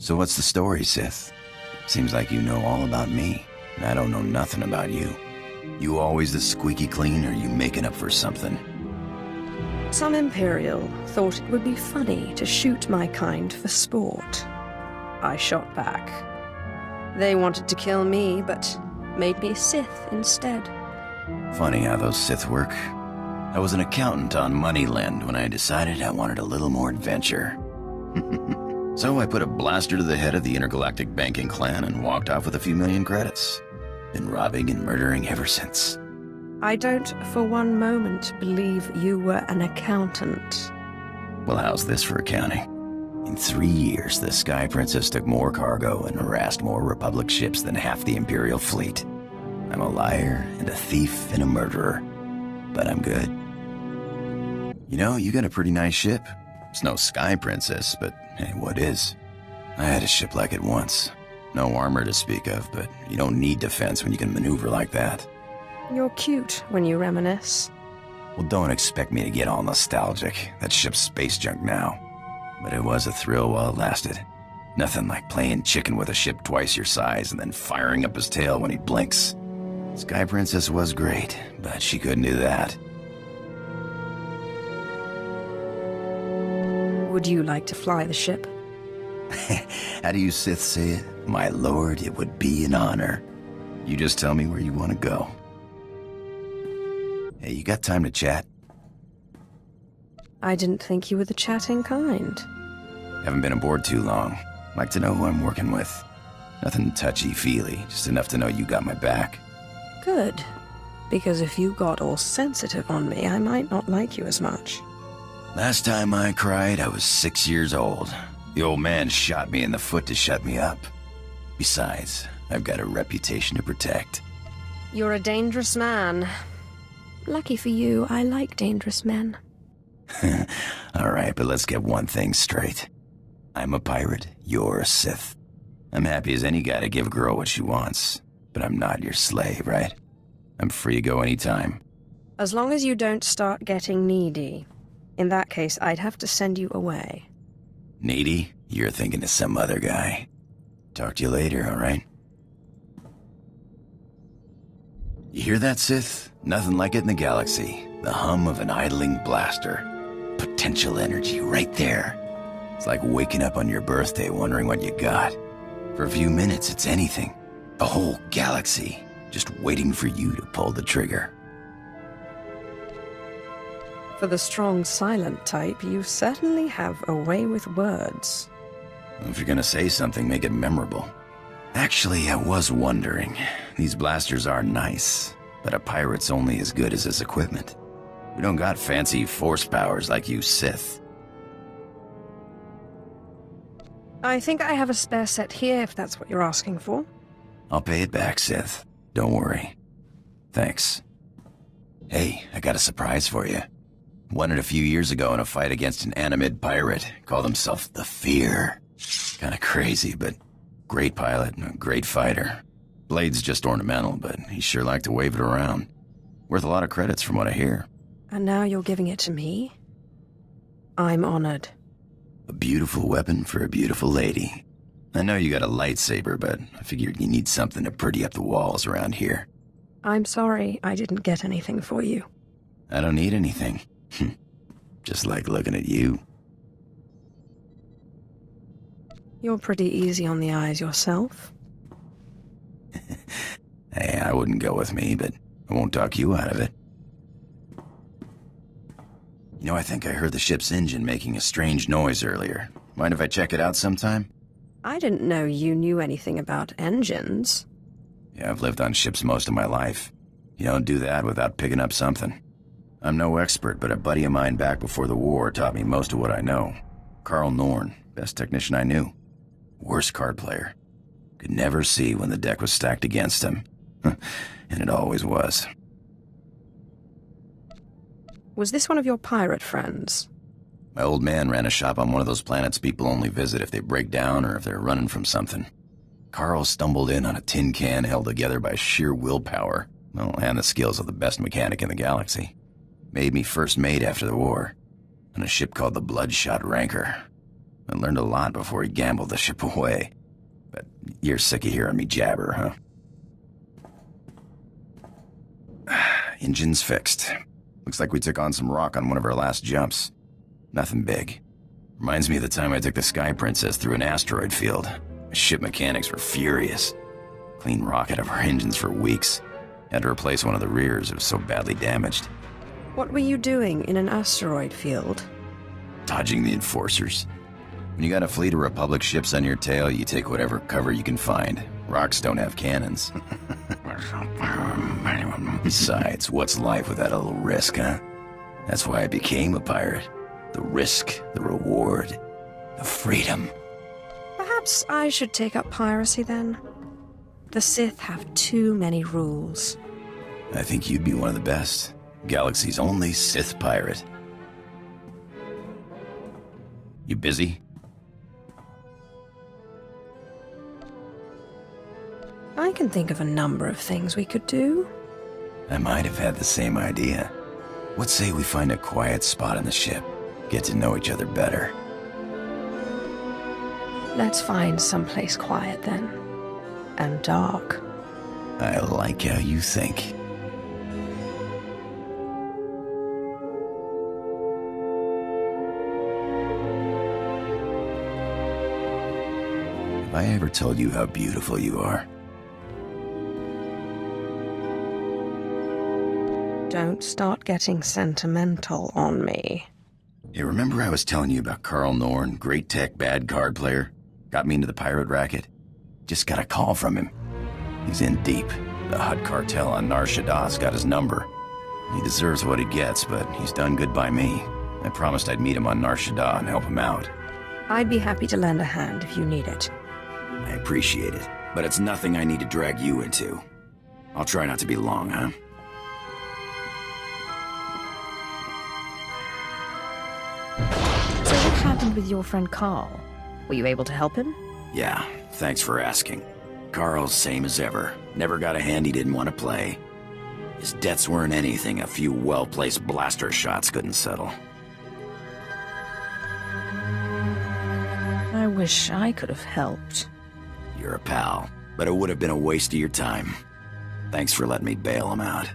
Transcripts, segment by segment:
So what's the story, Sith? Seems like you know all about me, and I don't know nothing about you. You always the squeaky clean, or you making up for something? Some Imperial thought it would be funny to shoot my kind for sport. I shot back. They wanted to kill me, but made me Sith instead. Funny how those Sith work. I was an accountant on Moneyland when I decided I wanted a little more adventure. So I put a blaster to the head of the intergalactic banking clan and walked off with a few million credits. Been robbing and murdering ever since. I don't for one moment believe you were an accountant. Well, how's this for accounting? In 3 years, the Sky Princess took more cargo and harassed more Republic ships than half the Imperial fleet. I'm a liar and a thief and a murderer, but I'm good. You know, you got a pretty nice ship. It's no Sky Princess, but hey, what is? I had a ship like it once. No armor to speak of, but you don't need defense when you can maneuver like that. You're cute when you reminisce. Well, don't expect me to get all nostalgic. That ship's space junk now. But it was a thrill while it lasted. Nothing like playing chicken with a ship twice your size and then firing up his tail when he blinks. Sky Princess was great, but she couldn't do that. Would you like to fly the ship? How do you Sith say it? My lord, it would be an honor. You just tell me where you want to go. Hey, you got time to chat? I didn't think you were the chatting kind. Haven't been aboard too long. Like to know who I'm working with. Nothing touchy-feely, just enough to know you got my back. Good. Because if you got all sensitive on me, I might not like you as much. Last time I cried, I was 6 years old. The old man shot me in the foot to shut me up. Besides, I've got a reputation to protect. You're a dangerous man. Lucky for you, I like dangerous men. Alright, but let's get one thing straight. I'm a pirate, you're a Sith. I'm happy as any guy to give a girl what she wants, but I'm not your slave, right? I'm free to go anytime. As long as you don't start getting needy. In that case, I'd have to send you away. Needy? You're thinking of some other guy. Talk to you later, alright? You hear that, Sith? Nothing like it in the galaxy. The hum of an idling blaster. Potential energy right there. It's like waking up on your birthday wondering what you got. For a few minutes, it's anything. The whole galaxy, just waiting for you to pull the trigger. For the strong silent type, you certainly have a way with words. If you're gonna say something, make it memorable. Actually, I was wondering. These blasters are nice, but a pirate's only as good as his equipment. We don't got fancy force powers like you Sith. I think I have a spare set here, if that's what you're asking for. I'll pay it back, Sith. Don't worry. Thanks. Hey, I got a surprise for you. Won it a few years ago in a fight against an animid pirate. Called himself the Fear. Kinda crazy, but great pilot and a great fighter. Blade's just ornamental, but he sure liked to wave it around. Worth a lot of credits from what I hear. And now you're giving it to me? I'm honored. A beautiful weapon for a beautiful lady. I know you got a lightsaber, but I figured you need something to pretty up the walls around here. I'm sorry I didn't get anything for you. I don't need anything. Just like looking at you. You're pretty easy on the eyes yourself. Hey, I wouldn't go with me, but I won't talk you out of it. You know, I think I heard the ship's engine making a strange noise earlier. Mind if I check it out sometime? I didn't know you knew anything about engines. Yeah, I've lived on ships most of my life. You don't do that without picking up something. I'm no expert, but a buddy of mine back before the war taught me most of what I know. Carl Norn, best technician I knew. Worst card player. Could never see when the deck was stacked against him. And it always was. Was this one of your pirate friends? My old man ran a shop on one of those planets people only visit if they break down or if they're running from something. Carl stumbled in on a tin can held together by sheer willpower. Well, and the skills of the best mechanic in the galaxy. Made me first mate after the war. On a ship called the Bloodshot Ranker. I learned a lot before he gambled the ship away. But you're sick of hearing me jabber, huh? Engine's fixed. Looks like we took on some rock on one of our last jumps. Nothing big. Reminds me of the time I took the Sky Princess through an asteroid field. The ship mechanics were furious. Clean rock out of our engines for weeks. Had to replace one of the rears, it was so badly damaged. What were you doing in an asteroid field? Dodging the enforcers. When you got a fleet of Republic ships on your tail, you take whatever cover you can find. Rocks don't have cannons. Besides, what's life without a little risk, huh? That's why I became a pirate. The risk, the reward, the freedom. Perhaps I should take up piracy then. The Sith have too many rules. I think you'd be one of the best. Galaxy's only Sith pirate. You busy? I can think of a number of things we could do. I might have had the same idea. What say we find a quiet spot on the ship? Get to know each other better. Let's find someplace quiet then. And dark. I like how you think. Have I ever told you how beautiful you are? Don't start getting sentimental on me. Hey, remember I was telling you about Carl Norn, great tech, bad card player? Got me into the pirate racket? Just got a call from him. He's in deep. The Hutt cartel on Nar Shaddah's got his number. He deserves what he gets, but he's done good by me. I promised I'd meet him on Nar Shaddaa and help him out. I'd be happy to lend a hand if you need it. I appreciate it, but it's nothing I need to drag you into. I'll try not to be long, huh? So what happened with your friend Carl? Were you able to help him? Yeah, thanks for asking. Carl's same as ever. Never got a hand he didn't want to play. His debts weren't anything a few well-placed blaster shots couldn't settle. I wish I could have helped. You're a pal, but it would have been a waste of your time. Thanks for letting me bail him out.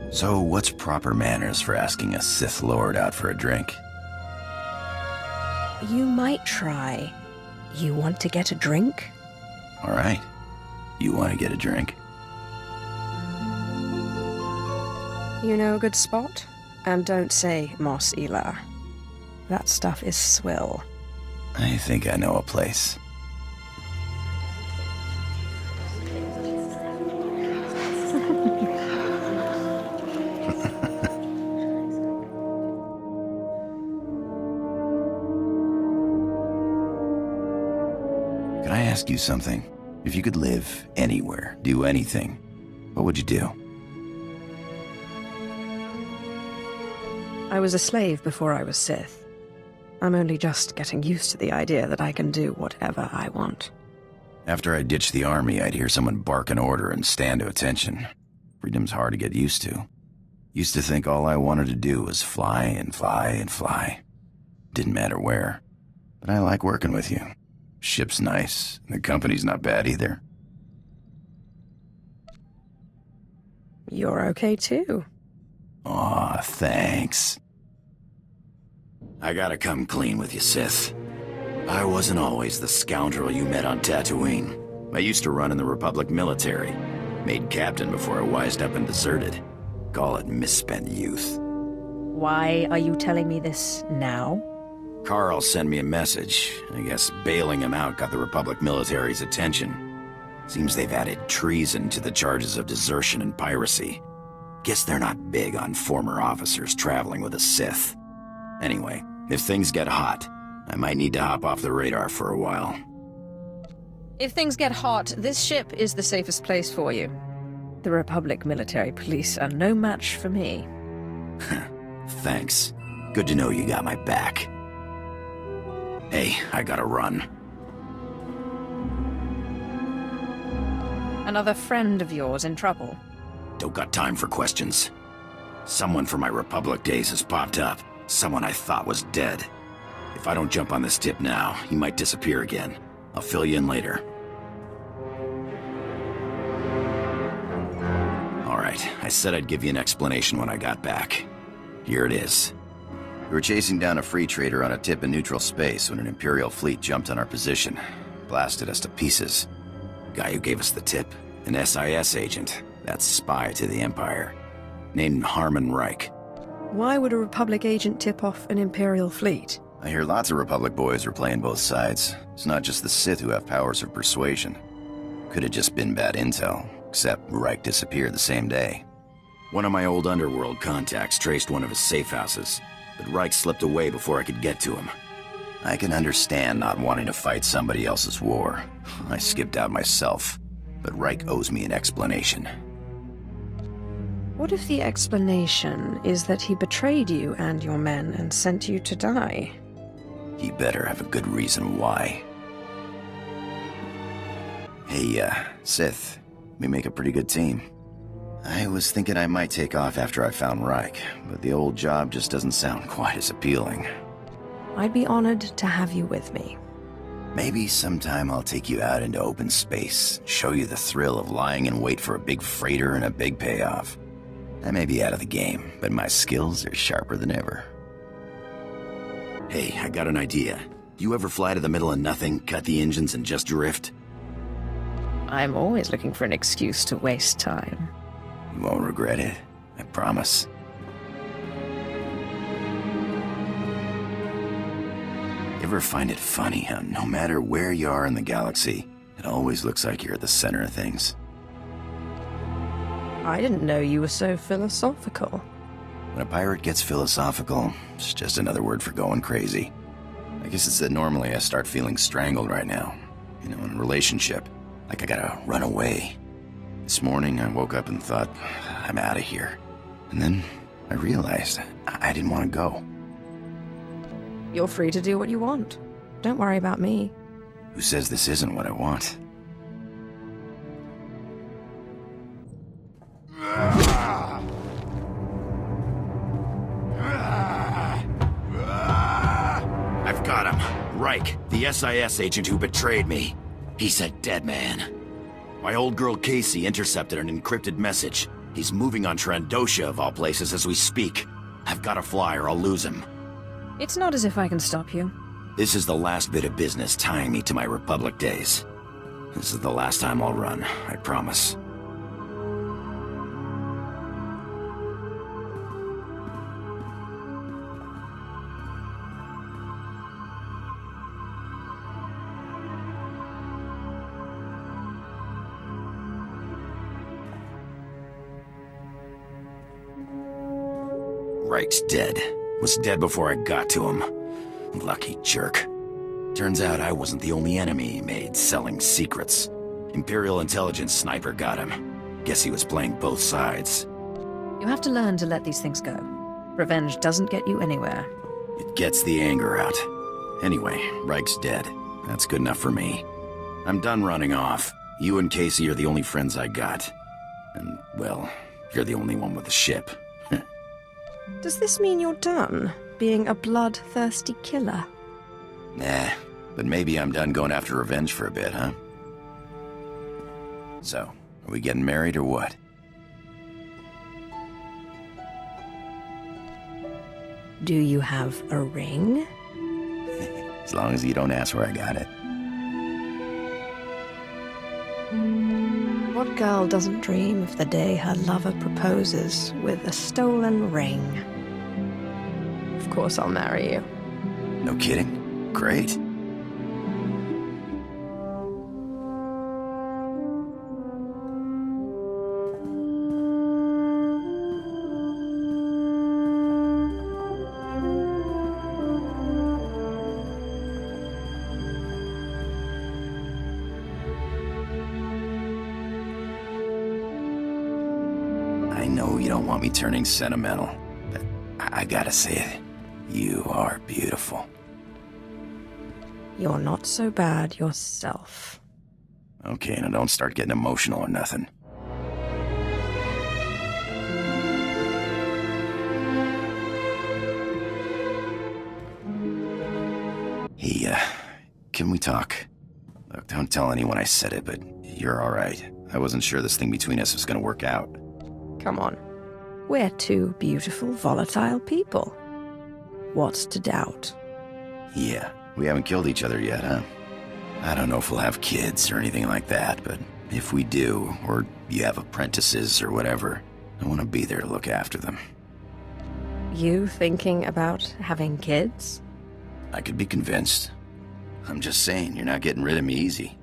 So, what's proper manners for asking a Sith Lord out for a drink? You might try. You want to get a drink? All right. You want to get a drink? You know a good spot? And don't say Mos Ela. That stuff is swill. I think I know a place. Can I ask you something? If you could live anywhere, do anything, what would you do? I was a slave before I was Sith. I'm only just getting used to the idea that I can do whatever I want. After I ditched the army, I'd hear someone bark an order and stand to attention. Freedom's hard to get used to. Used to think all I wanted to do was fly and fly and fly. Didn't matter where. But I like working with you. Ship's nice, and the company's not bad either. You're okay too. Aw, thanks. I gotta come clean with you, Sith. I wasn't always the scoundrel you met on Tatooine. I used to run in the Republic military. Made captain before I wised up and deserted. Call it misspent youth. Why are you telling me this now? Carl sent me a message. I guess bailing him out got the Republic military's attention. Seems they've added treason to the charges of desertion and piracy. Guess they're not big on former officers traveling with a Sith. Anyway, if things get hot, I might need to hop off the radar for a while. If things get hot, this ship is the safest place for you. The Republic military police are no match for me. Thanks. Good to know you got my back. Hey, I gotta run. Another friend of yours in trouble? Don't got time for questions. Someone from my Republic days has popped up. Someone I thought was dead. If I don't jump on this tip now, he might disappear again. I'll fill you in later. Alright, I said I'd give you an explanation when I got back. Here it is. We were chasing down a free trader on a tip in neutral space when an Imperial fleet jumped on our position. Blasted us to pieces. Guy who gave us the tip, an SIS agent. That's spy to the Empire. Named Harmon Reich. Why would a Republic agent tip off an Imperial fleet? I hear lots of Republic boys were playing both sides. It's not just the Sith who have powers of persuasion. Could have just been bad intel, except Reich disappeared the same day. One of my old underworld contacts traced one of his safe houses, but Reich slipped away before I could get to him. I can understand not wanting to fight somebody else's war. I skipped out myself, but Reich owes me an explanation. What if the explanation is that he betrayed you and your men and sent you to die? He better have a good reason why. Hey, Sith, we make a pretty good team. I was thinking I might take off after I found Reich, but the old job just doesn't sound quite as appealing. I'd be honored to have you with me. Maybe sometime I'll take you out into open space, show you the thrill of lying in wait for a big freighter and a big payoff. I may be out of the game, but my skills are sharper than ever. Hey, I got an idea. You ever fly to the middle of nothing, cut the engines, and just drift? I'm always looking for an excuse to waste time. You won't regret it, I promise. Ever find it funny how no matter where you are in the galaxy, it always looks like you're at the center of things? I didn't know you were so philosophical. When a pirate gets philosophical, it's just another word for going crazy. I guess it's that normally I start feeling strangled right now. You know, in a relationship. Like I gotta run away. This morning I woke up and thought, I'm out of here. And then I realized I didn't want to go. You're free to do what you want. Don't worry about me. Who says this isn't what I want? I've got him. Reich, the SIS agent who betrayed me. He's a dead man. My old girl Casey intercepted an encrypted message. He's moving on Trandosha of all places as we speak. I've got to fly or I'll lose him. It's not as if I can stop you. This is the last bit of business tying me to my Republic days. This is the last time I'll run, I promise. Reich's dead. Was dead before I got to him. Lucky jerk. Turns out I wasn't the only enemy he made selling secrets. Imperial intelligence sniper got him. Guess he was playing both sides. You have to learn to let these things go. Revenge doesn't get you anywhere. It gets the anger out. Anyway, Reich's dead. That's good enough for me. I'm done running off. You and Casey are the only friends I got. And, well, you're the only one with a ship. Does this mean you're done being a bloodthirsty killer? Nah, but maybe I'm done going after revenge for a bit, huh? So, are we getting married or what? Do you have a ring? As long as you don't ask where I got it. What girl doesn't dream of the day her lover proposes with a stolen ring? Of course I'll marry you. No kidding? Great. I know you don't want me turning sentimental, but I gotta say it. You are beautiful. You're not so bad yourself. Okay, now don't start getting emotional or nothing. can we talk? Look, don't tell anyone I said it, but you're alright. I wasn't sure this thing between us was gonna work out. Come on. We're two beautiful, volatile people. What's to doubt? Yeah, we haven't killed each other yet, huh? I don't know if we'll have kids or anything like that, but if we do, or you have apprentices or whatever, I want to be there to look after them. You thinking about having kids? I could be convinced. I'm just saying, you're not getting rid of me easy.